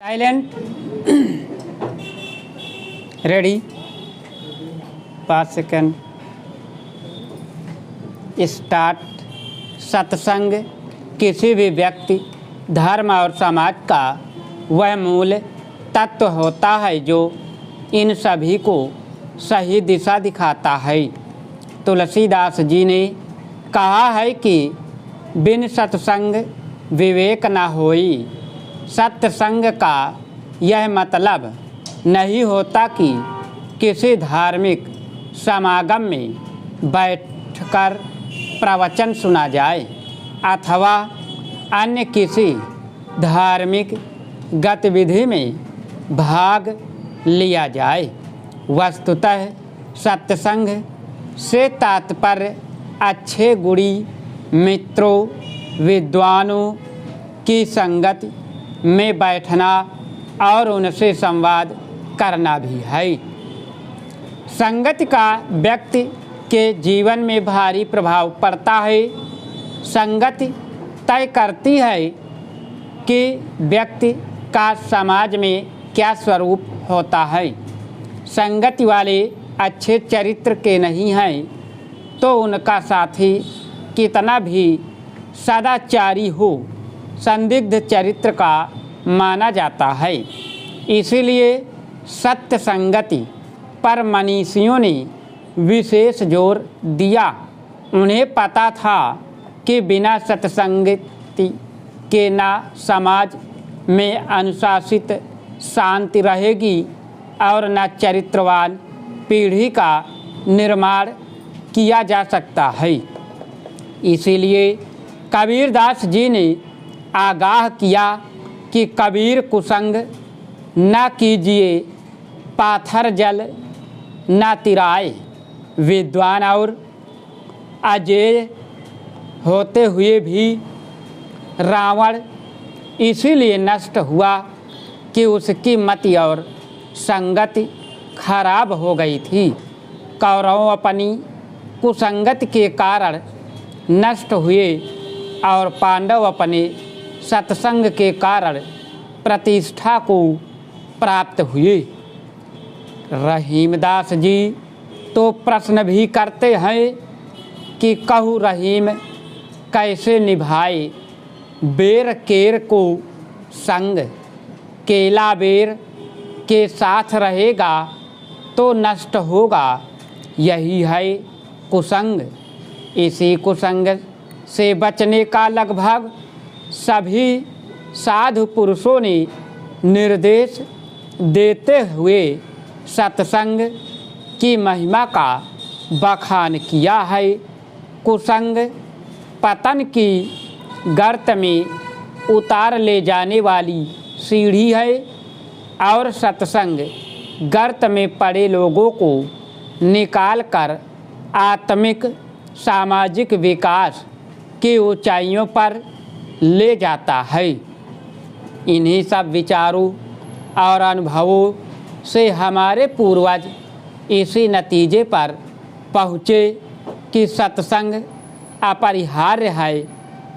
Silent. Ready. 5 second. Start. सत्संग किसी भी व्यक्ति, धर्म और समाज का वह मूल तत्व होता है जो इन सभी को सही दिशा दिखाता है। तुलसीदास जी ने कहा है कि बिन सत्संग विवेक न होई। सत्संग का यह मतलब नहीं होता कि किसी धार्मिक समागम में बैठकर प्रवचन सुना जाए अथवा अन्य किसी धार्मिक गतिविधि में भाग लिया जाए। वस्तुतः सत्संग से तात्पर्य अच्छे गुणी मित्रों, विद्वानों की संगति में बैठना और उनसे संवाद करना भी है। संगति का व्यक्ति के जीवन में भारी प्रभाव पड़ता है। संगति तय करती है कि व्यक्ति का समाज में क्या स्वरूप होता है। संगति वाले अच्छे चरित्र के नहीं हैं तो उनका साथी कितना भी सदाचारी हो, संदिग्ध चरित्र का माना जाता है। इसीलिए सत्य संगति पर मनीषियों ने विशेष जोर दिया। उन्हें पता था कि बिना सत्संगति के ना समाज में अनुशासित शांति रहेगी और न चरित्रवान पीढ़ी का निर्माण किया जा सकता है। इसीलिए कबीरदास जी ने आगाह किया कि कबीर कुसंग न कीजिए, पाथर जल न तिराए। विद्वान और अजेय होते हुए भी रावण इसीलिए नष्ट हुआ कि उसकी मति और संगति खराब हो गई थी। कौरव अपनी कुसंगति के कारण नष्ट हुए और पांडव अपने सत्संग के कारण प्रतिष्ठा को प्राप्त हुए। रहीमदास जी तो प्रश्न भी करते हैं कि कहूँ रहीम कैसे निभाए बेर केर को संग। केला बेर के साथ रहेगा तो नष्ट होगा, यही है कुसंग। इसी कुसंग से बचने का लगभग सभी साधु पुरुषों ने निर्देश देते हुए सत्संग की महिमा का बखान किया है। कुसंग पतन की गर्त में उतार ले जाने वाली सीढ़ी है और सत्संग गर्त में पड़े लोगों को निकालकर आत्मिक सामाजिक विकास की ऊंचाइयों पर ले जाता है। इन्हीं सब विचारों और अनुभवों से हमारे पूर्वज इसी नतीजे पर पहुँचे कि सत्संग अपरिहार्य है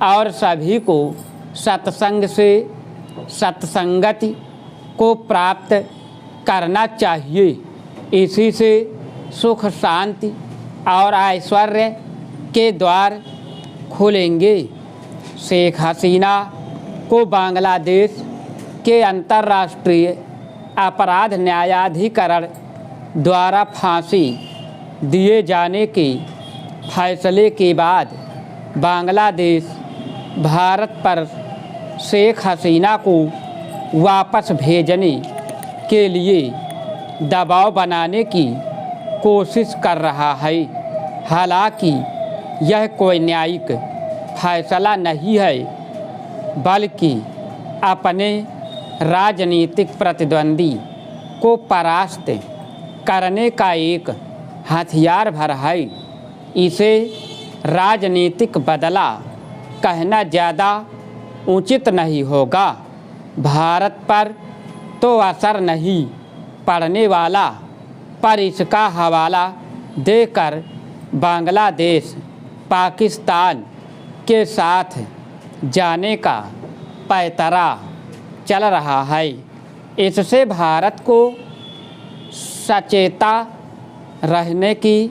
और सभी को सत्संग से सत्संगति को प्राप्त करना चाहिए। इसी से सुख, शांति और ऐश्वर्य के द्वार खुलेंगे। शेख हसीना को बांग्लादेश के अंतर्राष्ट्रीय अपराध न्यायाधिकरण द्वारा फांसी दिए जाने के फैसले के बाद बांग्लादेश भारत पर शेख हसीना को वापस भेजने के लिए दबाव बनाने की कोशिश कर रहा है। हालांकि यह कोई न्यायिक फैसला नहीं है बल्कि अपने राजनीतिक प्रतिद्वंदी को परास्त करने का एक हथियार भर है। इसे राजनीतिक बदला कहना ज़्यादा उचित नहीं होगा। भारत पर तो असर नहीं पड़ने वाला, पर इसका हवाला देकर बांग्लादेश पाकिस्तान के साथ जाने का पैतरा चल रहा है। इससे भारत को सचेता रहने की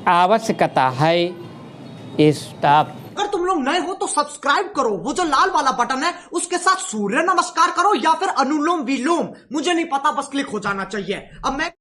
आवश्यकता है। स्टॉप। अगर तुम लोग नए हो तो सब्सक्राइब करो, वो जो लाल वाला बटन है उसके साथ सूर्य नमस्कार करो या फिर अनुलोम विलोम, मुझे नहीं पता, बस क्लिक हो जाना चाहिए। अब मैं